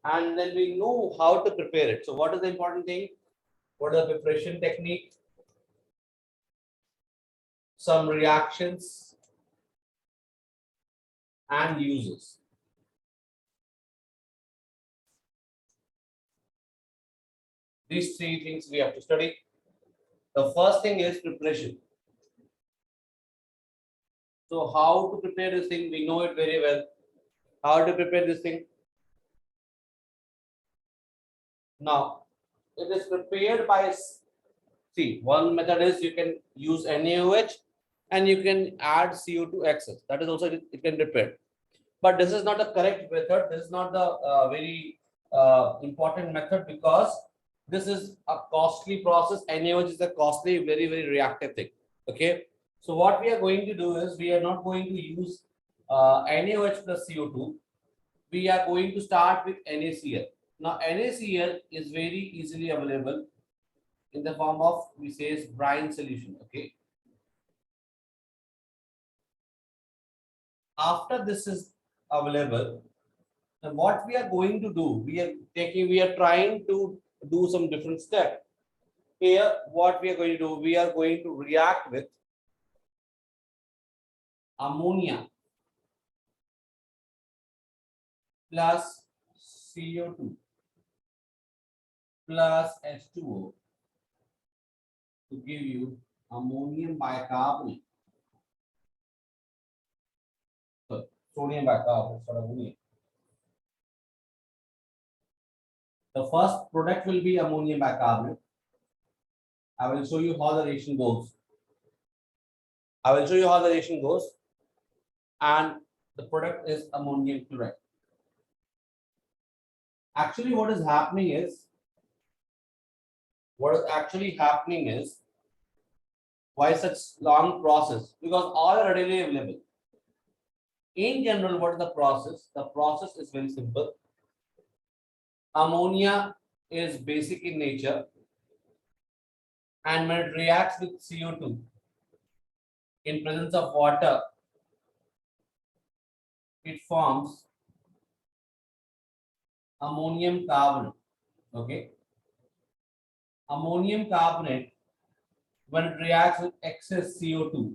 and then we know how to prepare it. So what is the important thing? What is the preparation technique? Some reactions and uses. These three things we have to study. The first thing is preparation. So how to prepare this thing? We know it very well. How to prepare this thing? Now, it is prepared by, see, one method is you can use NaOH and you can add CO2 excess. That is also it can prepare. But this is not the correct method. This is not the very important method, because this is a costly process. NaOH is a costly, very, very reactive thing. Okay. So what we are going to do is we are not going to use NaOH plus CO2. We are going to start with NaCl. Now NaCl is very easily available in the form of, we say, brine solution. Okay. After this is available, and what we are going to do, we are trying to do some different step. Here, what we are going to do, we are going to react with ammonia plus CO2 plus H2O to give you ammonium bicarbonate. So, sodium bicarbonate, sort of ammonia. The first product will be ammonium bicarbonate. I will show you how the reaction goes. And the product is ammonium chloride. Actually, what is happening is, why such long process? Because all are readily available. In general, what is the process? The process is very simple. Ammonia is basic in nature, and when it reacts with CO2 in presence of water, it forms ammonium carbonate. Okay. Ammonium carbonate, when it reacts with excess CO2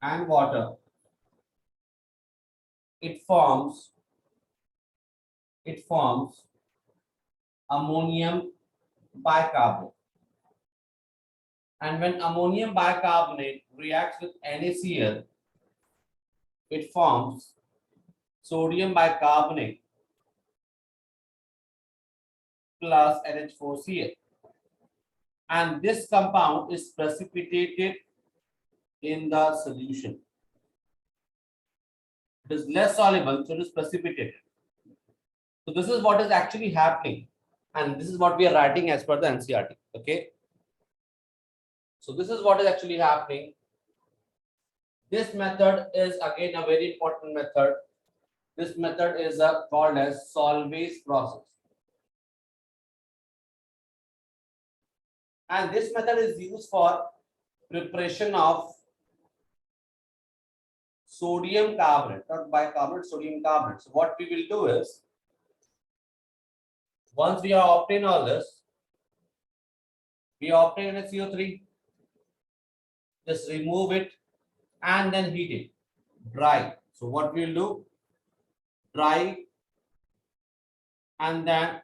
and water, it forms ammonium bicarbonate. And when ammonium bicarbonate reacts with NaCl, it forms sodium bicarbonate plus NH4Cl. And this compound is precipitated in the solution. It is less soluble, so it is precipitated. So this is what is actually happening, and this is what we are writing as per the NCERT. Okay. So this is what is actually happening. This method is again a very important method. This method is called as solvase process. And this method is used for preparation of sodium carbonate, not bicarbonate, sodium carbonate. So what we will do is, once we have obtained all this, we obtain NaCO3, just remove it and then heat it, dry. So what we will do, dry, and then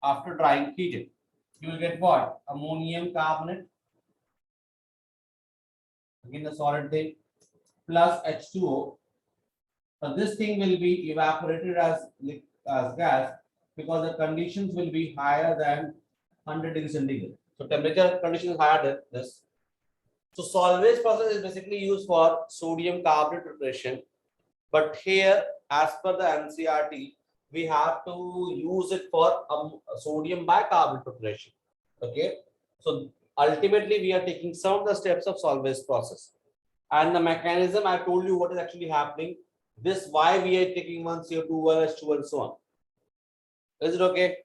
after drying, heat it. You will get what? Ammonium carbonate, again the solid thing, plus H2O. So this thing will be evaporated as gas, because the conditions will be higher than 100 degrees centigrade. So temperature condition is higher than this. So solvase process is basically used for sodium carbonate preparation, but here, as per the NCERT, we have to use it for sodium bicarbonate preparation. Okay, so ultimately we are taking some of the steps of solvase process, and the mechanism I told you what is actually happening. This why we are taking one CO2, one H2, and so on. Is it okay?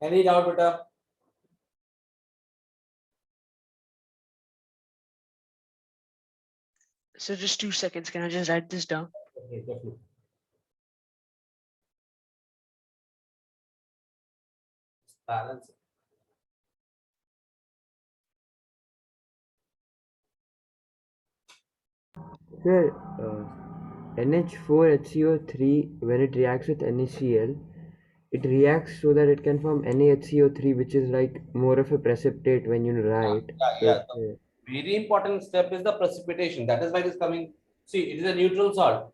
Any doubt, beta? So just 2 seconds. Can I just write this down? Okay, definitely. Balance. Sir, NH4HCO3, when it reacts with NaCl, it reacts so that it can form NaHCO3, which is like more of a precipitate when you write. So Yeah. it's, The very important step is the precipitation. That is why it is coming. See, it is a neutral salt.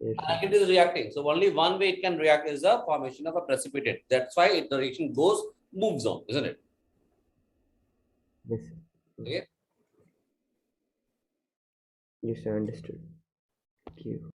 yes, sir. And it is reacting. So only one way it can react is the formation of a precipitate. That's why the reaction moves on, isn't it? Yes, sir. Okay. Yes, I understood. Thank you.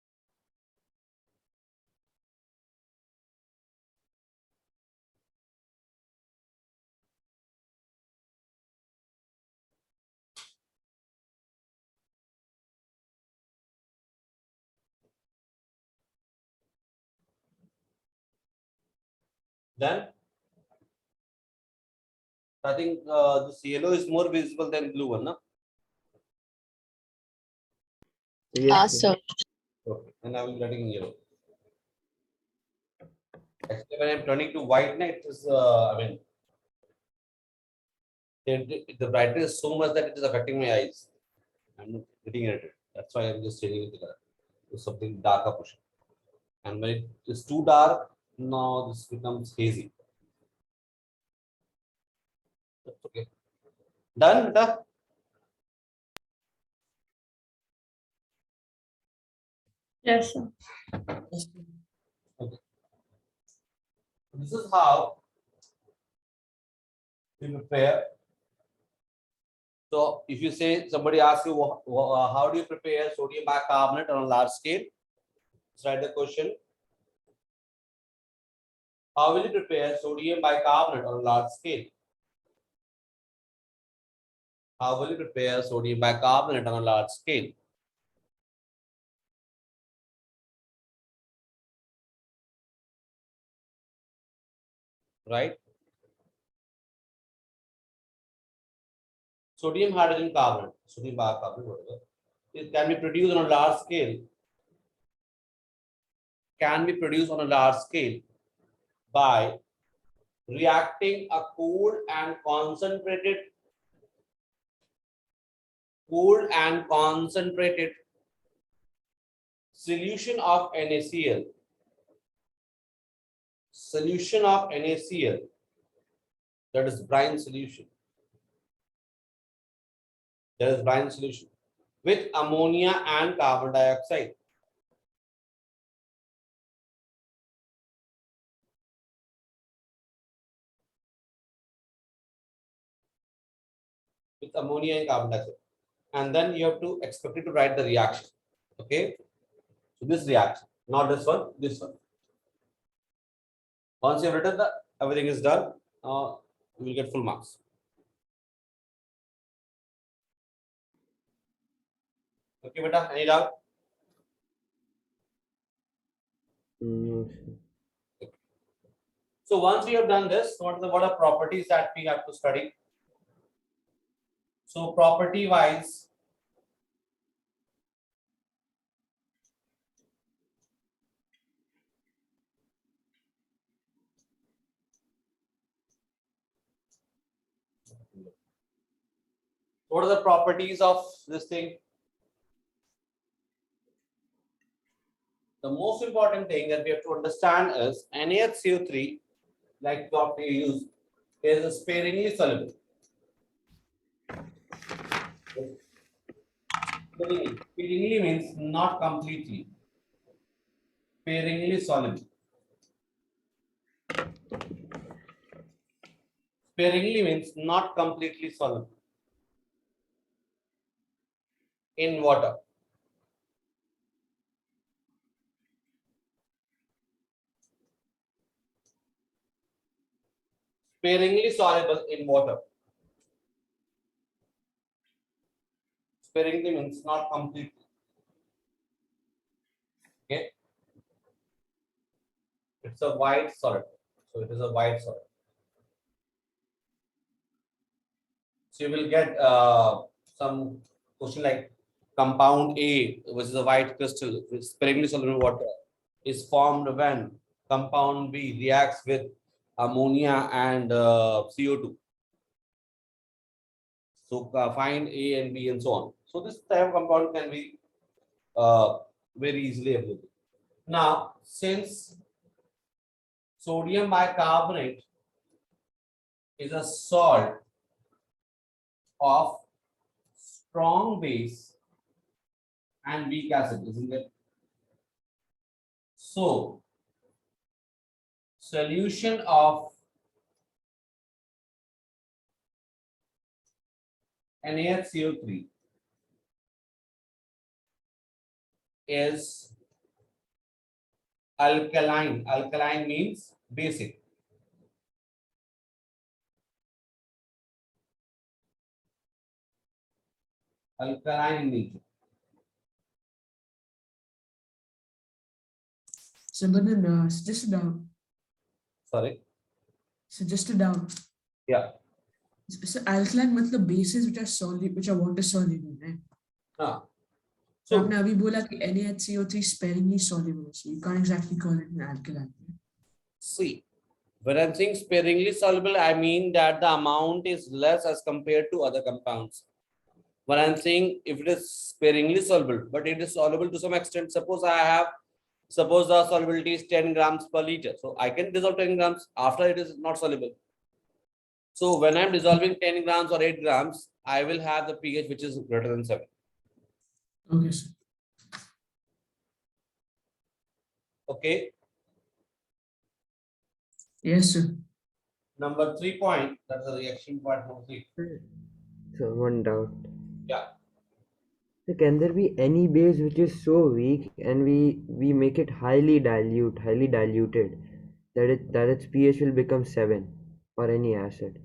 Then I think this yellow is more visible than blue one, no? Yes, sir. So Okay. And I will letting yellow. Actually, when I'm turning to white, it is I mean the brightness is so much that it is affecting my eyes. I'm not getting irritated. That's why I'm just changing the color to something darker pushing. And when it is too dark, now this becomes hazy. That's okay. Done, beta? yes, sir. Okay. This is how we prepare. So if you say somebody asks you how do you prepare sodium bicarbonate on a large scale, let's write the question. How will you prepare sodium bicarbonate on a large scale? How will you prepare sodium bicarbonate on a large scale? Right? Sodium hydrogen carbonate, sodium bicarbonate, whatever. It can be produced on a large scale. Can be produced on a large scale by reacting a cooled and concentrated solution of NaCl. Solution of NaCl, that is brine solution. That is brine solution with ammonia and carbon dioxide. With ammonia and carbon dioxide. And then you have to expect it to write the reaction. Okay. So this reaction, not this one, this one. Once you have written the everything is done, you will get full marks. Okay, beta, any doubt? No, sir. So once we have done this, what are properties that we have to study? So property wise, what are the properties of this thing? The most important thing that we have to understand is NaHCO3, like what we use, is sparingly soluble. Sparingly means not completely. Sparingly soluble. Sparingly means not completely soluble in water. Sparingly soluble in water. Sparingly means not completely. Okay. It's a white solid. So it is a white solid. So you will get some question like compound A, which is a white crystal, which is sparingly soluble in water, is formed when compound B reacts with ammonia and CO2. So find A and B and so on. So this type of compound can be very easily available. Now, since sodium bicarbonate is a salt of strong base and weak acid, isn't it? So, solution of NaHCO3 is alkaline. Alkaline means basic. Alkaline in nature. So, but then, just a doubt. Sorry. So, just a doubt. Yeah. So, alkaline मतलब bases which are solid, which are water soluble, right? Ah. So, So आपने अभी बोला कि NaHCO3 sparingly soluble, so you can't exactly call it an alkaline. see, when I'm saying sparingly soluble, I mean that the amount is less as compared to other compounds. When I'm saying if it is sparingly soluble, but it is soluble to some extent, suppose the solubility is 10 grams per liter. So I can dissolve 10 grams after it is not soluble. So when I'm dissolving 10 grams or 8 grams, I will have the pH which is greater than 7. Okay, sir. Okay. Yes, sir. Number 3 point, that's the reaction point number 3. So one doubt. Yeah. So can there be any base which is so weak and we make it highly diluted that its pH will become 7 or any acid?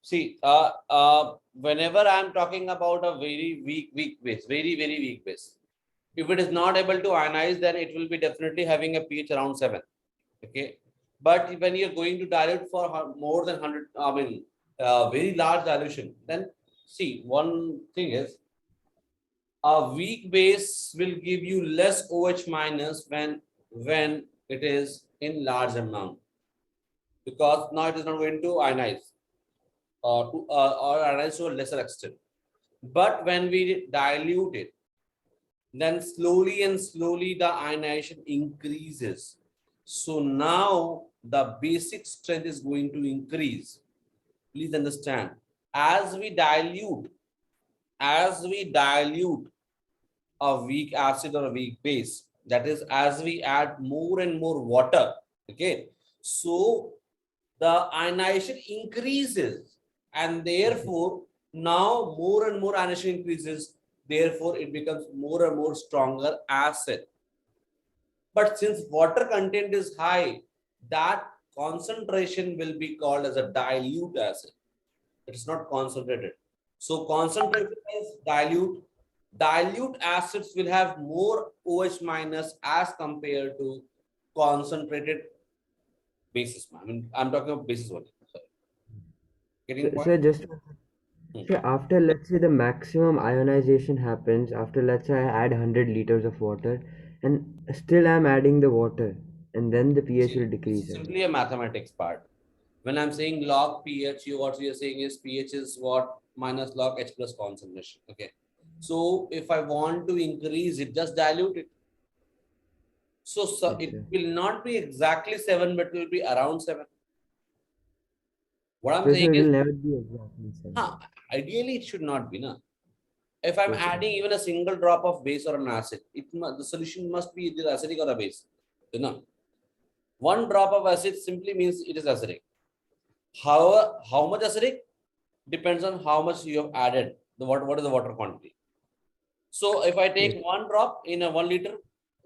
See, whenever I'm talking about a very weak base, very weak base, if it is not able to ionize, then it will be definitely having a pH around 7. Okay. But when you're going to dilute for more than 100, I mean, very large dilution, then see, one thing is a weak base will give you less OH minus when it is in large amount, because now it is not going to ionize or ionize to a lesser extent. But when we dilute it, then slowly the ionization increases. So now the basic strength is going to increase. Please understand, as we dilute a weak acid or a weak base, that is, as we add more and more water, okay, so the ionization increases, and therefore now more and more ionization increases, therefore it becomes more and more stronger acid. But since water content is high, that concentration will be called as a dilute acid. It's not concentrated. So concentrated is dilute. Dilute acids will have more OH minus as compared to concentrated bases. I mean, I'm talking about bases only. Sorry. Getting the point? So just so after, let's say, the maximum ionization happens after, let's say, I add 100 liters of water and still I'm adding the water, and then the pH will decrease. Simply a mathematics part. When I'm saying log pH, what you're saying is pH is what? Minus log H plus concentration. Okay. So if I want to increase it, just dilute it. So Yes, it sir. will not be exactly 7, but it will be around 7. What I'm So saying it is, will never be exactly 7. ideally it should not be. Na? If I'm Yes, sir. adding even a single drop of base or an acid, the solution must be either acidic or a base. You know, one drop of acid simply means it is acidic. However, how much acidic depends on how much you have added. What is the water quantity? So if I take Yes. one drop in a 1 liter,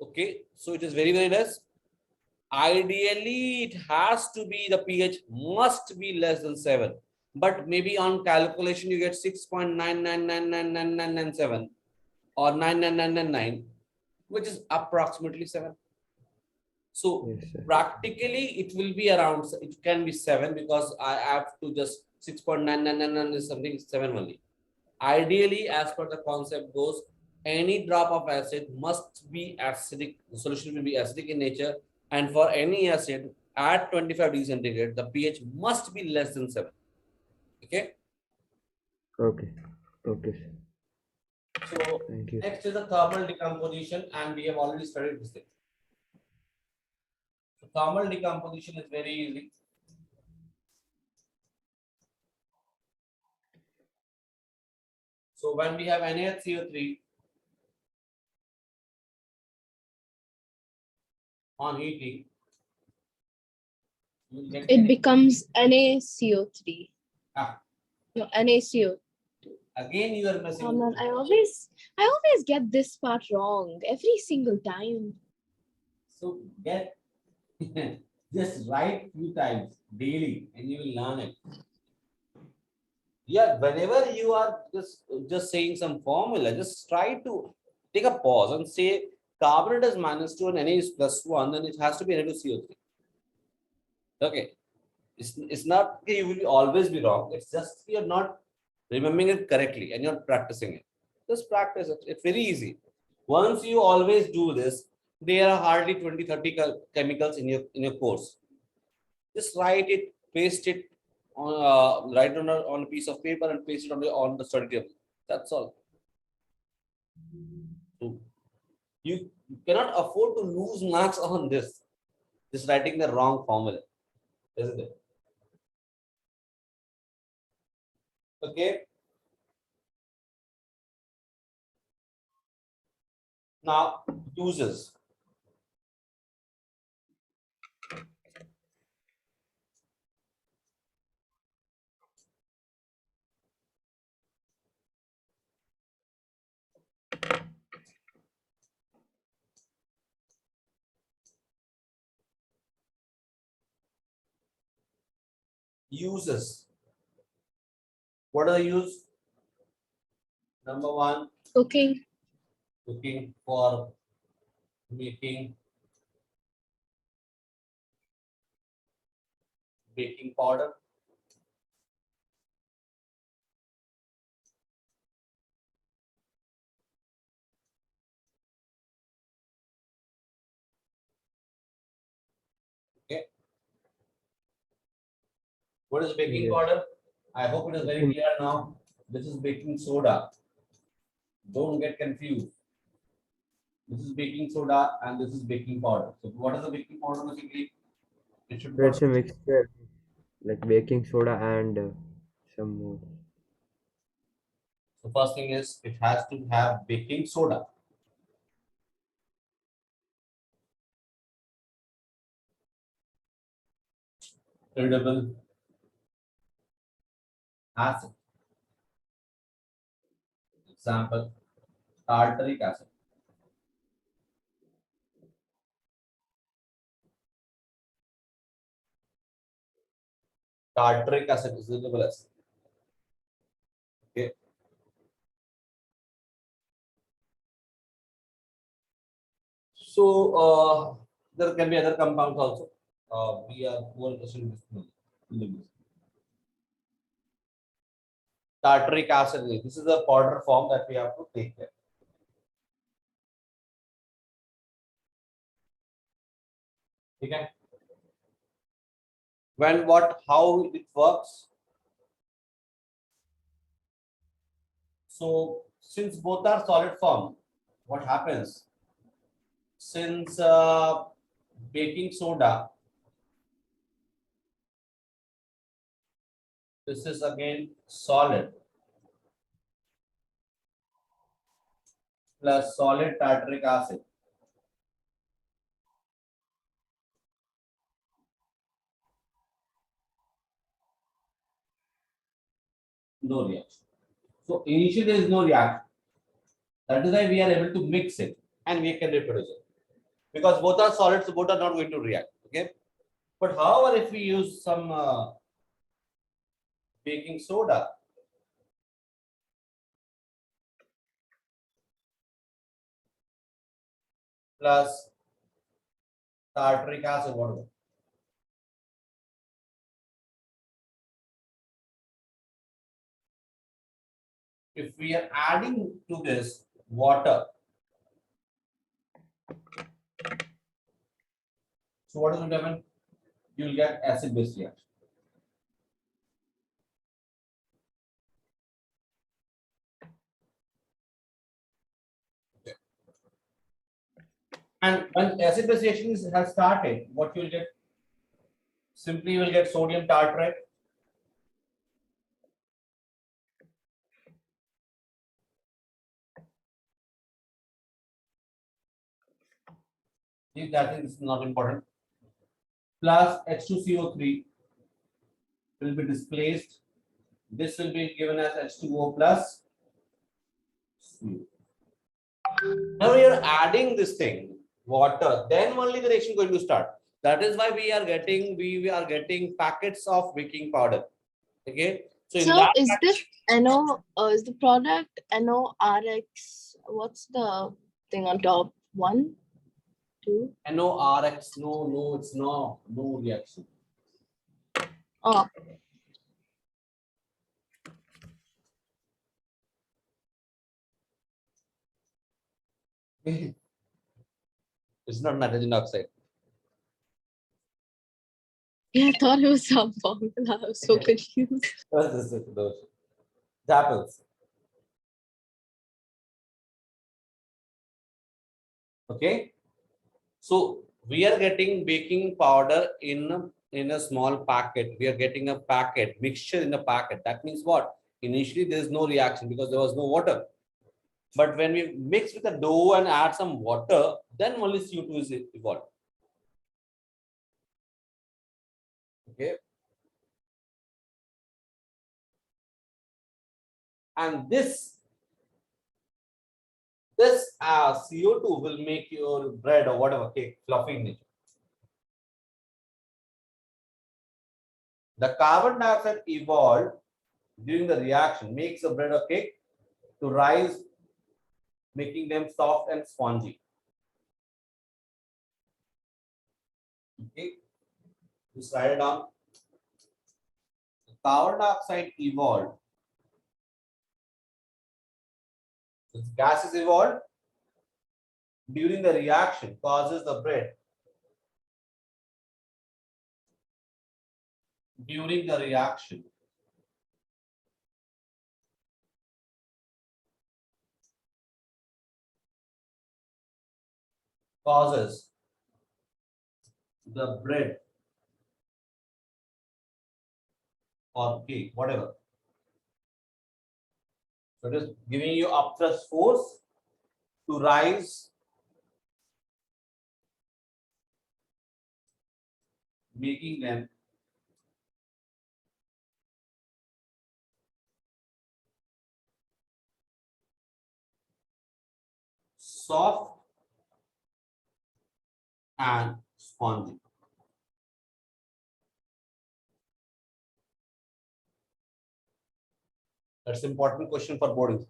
okay, so it is very less. Ideally, it has to be, the pH must be less than 7. But maybe on calculation, you get 6.9999997 or 99999, which is approximately 7. So Yes, sir. practically, it will be around, it can be 7, because I have to just 6.9999 is something 7 only. Ideally, as per the concept goes, any drop of acid must be acidic, the solution will be acidic in nature, and for any acid at 25 degrees centigrade, the pH must be less than 7. Okay. Okay. Okay, sir. So Thank you. next is the thermal decomposition, and we have already studied this thing. So thermal decomposition is very easy. So when we have NaHCO3 on heating, you will get It becomes NaCO3. Ah. No, NaCO. again you are messing. Oh man, I always get this part wrong every single time. So get just write few times daily and you will learn it. Yeah, whenever you are just saying some formula, just try to take a pause and say carbonate is -2 and Na is +1, then it has to be Na2CO3. Okay. It's not you will always be wrong. It's just you're not remembering it correctly and you're practicing it. Just practice it. It's very easy. Once you always do this, there are hardly 20-30 chemicals in your course. Just write it, paste it on write on a piece of paper and paste it on the study table. That's all. So you cannot afford to lose marks on this. Just writing the wrong formula, isn't it? Okay. Now uses. Uses. What are the use? Number one, Cooking. cooking for making baking powder. Okay. What is baking Yes. powder? I hope it is very Baking- clear now. This is baking soda. Don't get confused. This is baking soda and this is baking powder. So what is the baking powder basically? It should So it's a mixture like baking soda and some more. so first thing is it has to have baking soda. Edible acid. Example, tartaric acid. Tartaric acid is edible acid. Okay. So there can be other compounds also. We are more interested in this. Tartaric acid. This is a powder form that we have to take care. Okay. When, what, how it works. So since both are solid form, what happens? Since baking soda, this is again solid plus solid tartaric acid. No reaction. So initially there is no reaction. That is why we are able to mix it and we can reproduce it. Because both are solids, so both are not going to react. Okay. But however, if we use some baking soda, plus tartaric acid, whatever. if we are adding to this water, so what is going to happen? You will get acid base reaction. And when acid base reaction has started, what you will get? Simply you will get sodium tartrate. If that is not important. Plus H2CO3 will be displaced. This will be given as H2O plus CO. Now we are adding this thing, water, then only the reaction going to start. That is why we are getting packets of baking powder. Okay. So in So that is this NO? Is the product NORX? What's the thing on top? 1, 2. NORX, no, it's no reaction. Oh, It's not nitrogen oxide. yeah, I thought it was some formula. I was so confused. This is those apples. Okay. So we are getting baking powder in a small packet. We are getting a packet mixture in a packet. That means what? Initially there is no reaction because there was no water. But when we mix with the dough and add some water, then only CO2 is evolved. Okay. And this CO2 will make your bread or whatever cake fluffy in nature. The carbon dioxide evolved during the reaction makes the bread or cake to rise, making them soft and spongy. Okay, just write it down. The carbon dioxide evolved. This gas is evolved during the reaction, causes the bread. During the reaction, causes the bread or cake, whatever. So it is giving you upthrust force to rise, making them soft and spongy. That's an important question for boarding.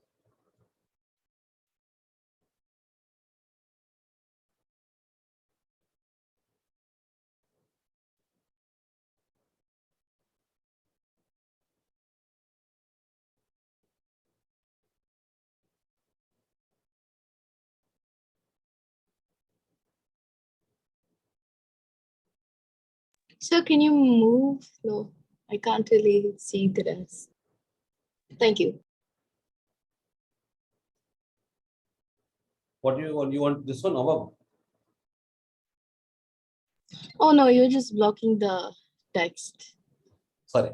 So can you move? No, I can't really see the rest. Thank you. What do you want? You want this one above? Oh no, you're just blocking the text. Sorry.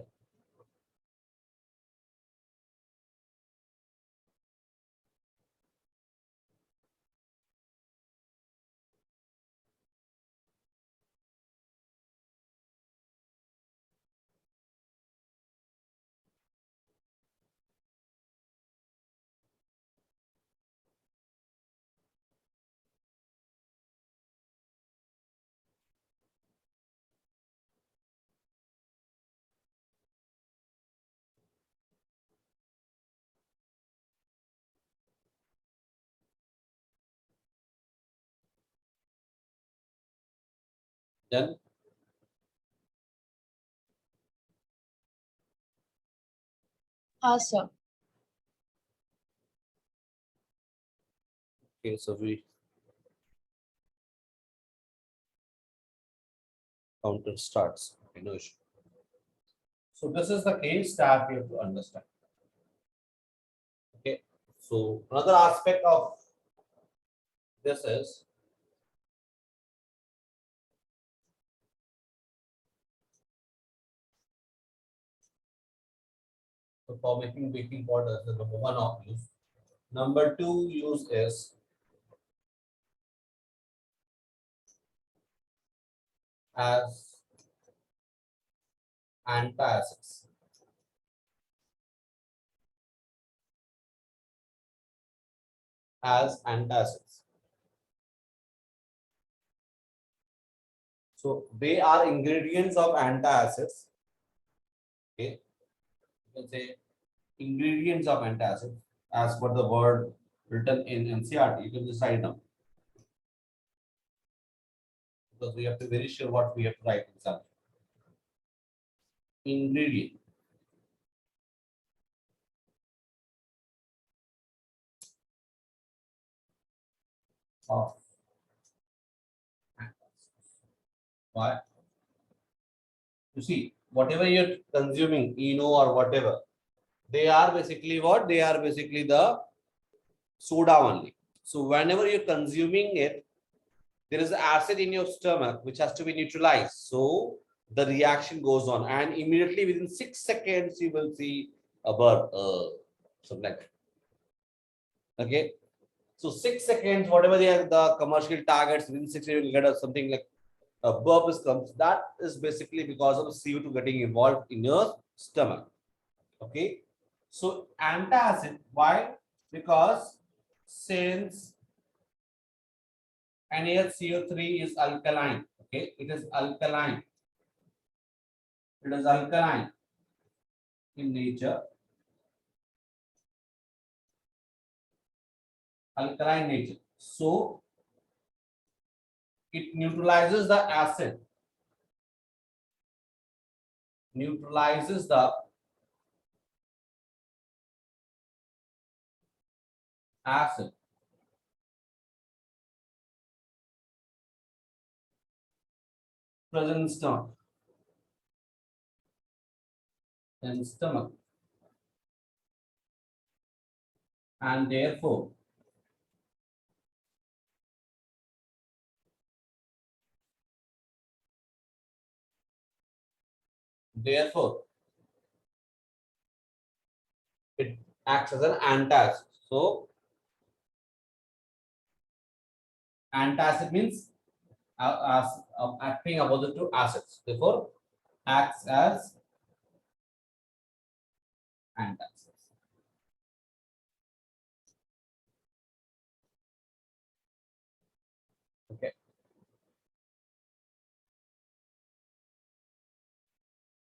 Then Sir. Okay, so we counter starts. Okay, no issue. So this is the case that we have to understand. Okay, so another aspect of this is so for making baking powder, the number one of use. Number two use is as antacids. As antacids. So they are ingredients of antacids. Okay, you can say ingredients of antacid as per the word written in NCRT. You can just write down because we have to be very sure what we have to write in some ingredient of antacids. Why? You see, whatever you're consuming, or whatever, they are basically what? They are basically the soda only. So whenever you're consuming it, there is acid in your stomach which has to be neutralized. So the reaction goes on, and immediately within 6 seconds you will see a burp, something like that. Okay, so 6 seconds, whatever the commercial targets, within 6 seconds you will get something like a burp comes. That is basically because of the CO2 getting involved in your stomach. Okay, so antacid, why? Because since NaCO3 is alkaline. Okay, it is alkaline. It is alkaline in nature. Alkaline nature. So it neutralizes the acid. Neutralizes the acid present in stomach, and therefore it acts as an antacid. So antacid means acting opposite to acids. Therefore acts as antacids. Okay.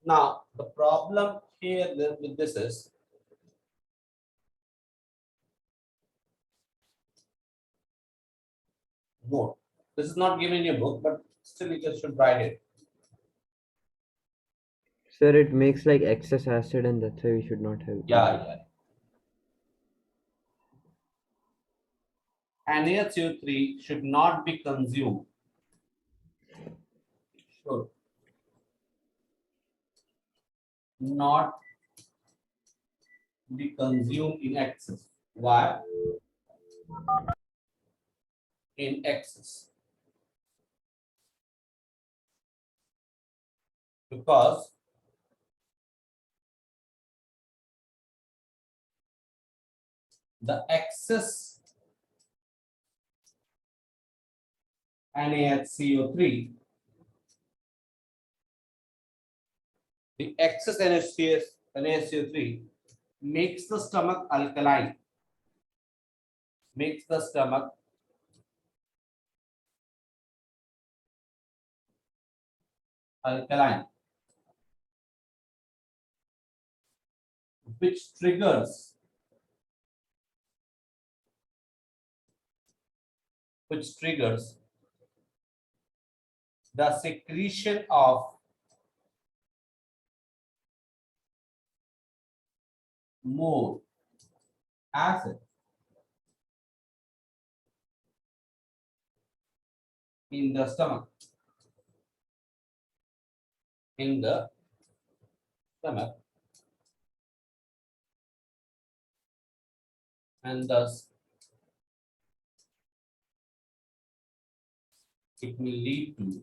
Now the problem here with this is note. This is not given in your book, but still you just should write it. Sir, it makes like excess acid, and that's why we should not have. Yeah. NaCO3 should not be consumed. Should not be consumed in excess. Why? In excess. Because the excess NaCO3, the excess NaCO3 makes the stomach alkaline. Makes the stomach alkaline, which triggers the secretion of more acid. in the stomach. In the stomach, and thus it will lead to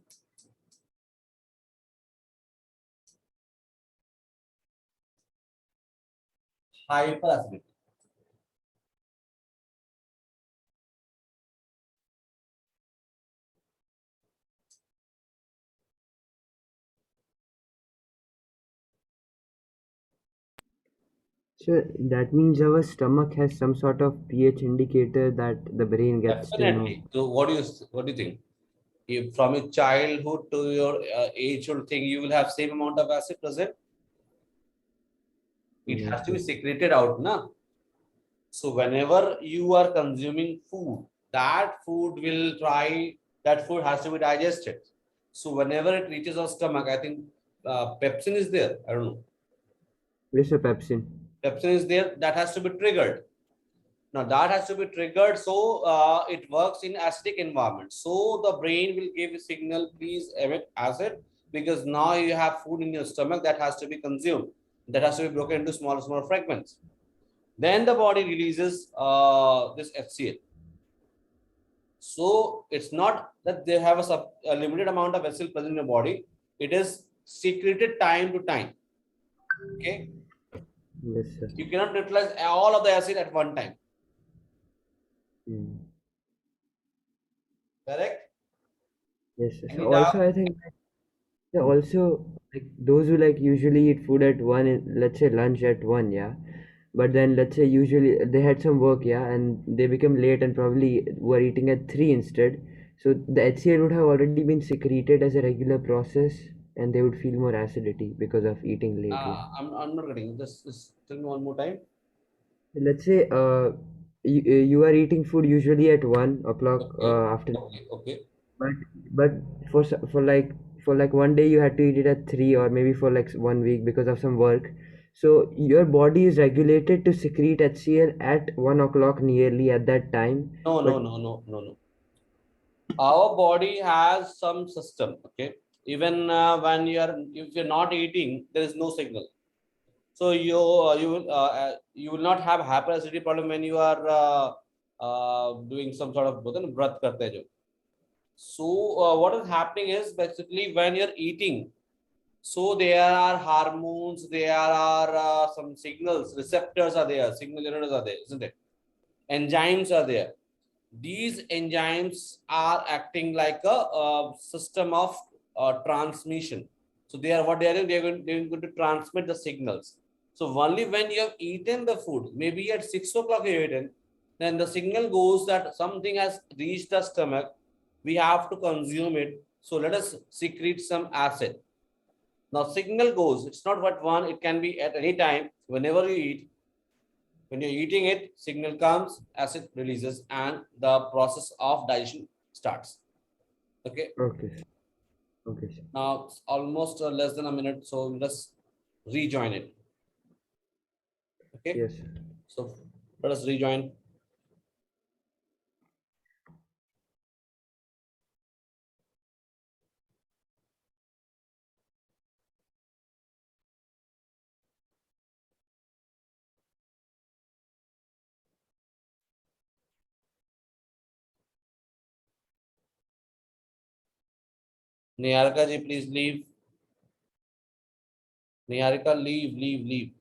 hyperacidity. So that means our stomach has some sort of pH indicator that the brain gets to know. Definitely. So what do you think? If from your childhood to your agehood thing, you will have same amount of acid present. It Yes, has to be sir. secreted out, na. So whenever you are consuming food, that food has to be digested. So whenever it reaches our stomach, I think pepsin is there. I don't know. Yes, sir, pepsin. Pepsin is there. That has to be triggered. Now that has to be triggered, so it works in acidic environment. So the brain will give a signal, please emit acid, because now you have food in your stomach that has to be consumed. That has to be broken into small fragments. Then the body releases this HCl. So it's not that they have a limited amount of HCl present in your body. It is secreted time to time. Okay, Yes, sir. you cannot neutralize all of the acid at one time. Mm. Correct? Yes, sir. So Any also doubt? I think that also like those who like usually eat food at one, let's say lunch at one, yeah. But then let's say usually they had some work, yeah, and they become late and probably were eating at 3 instead. So the HCl would have already been secreted as a regular process and they would feel more acidity because of eating late, yeah. I'm not getting this. Tell me one more time. Let's say you are eating food usually at 1 o'clock Okay, after, okay. but but for like one day you had to eat it at 3 or maybe for like 1 week because of some work. So your body is regulated to secrete HCl at 1 o'clock nearly at that time. No, But no, no, no, no, no. Our body has some system. Okay, even when if you're not eating, there is no signal. So you will not have hyperacidity problem when you are doing some sort of breath karte hai jo. So what is happening is basically when you're eating, so there are hormones, there are some signals, receptors are there, signal generators are there, isn't it? Enzymes are there. These enzymes are acting like a system of transmission. So they are what they are doing, they're going to transmit the signals. So only when you have eaten the food, maybe at 6 o'clock you have eaten, then the signal goes that something has reached the stomach. We have to consume it. So let us secrete some acid. Now signal goes, it's not what one, it can be at any time, whenever you eat. When you're eating it, signal comes, acid releases, and the process of digestion starts. Okay. okay, okay, sir. Now it's almost less than a minute, so let's rejoin it. Okay. Yes, sir. So let us rejoin. Niharika ji, please leave. Niharika, leave.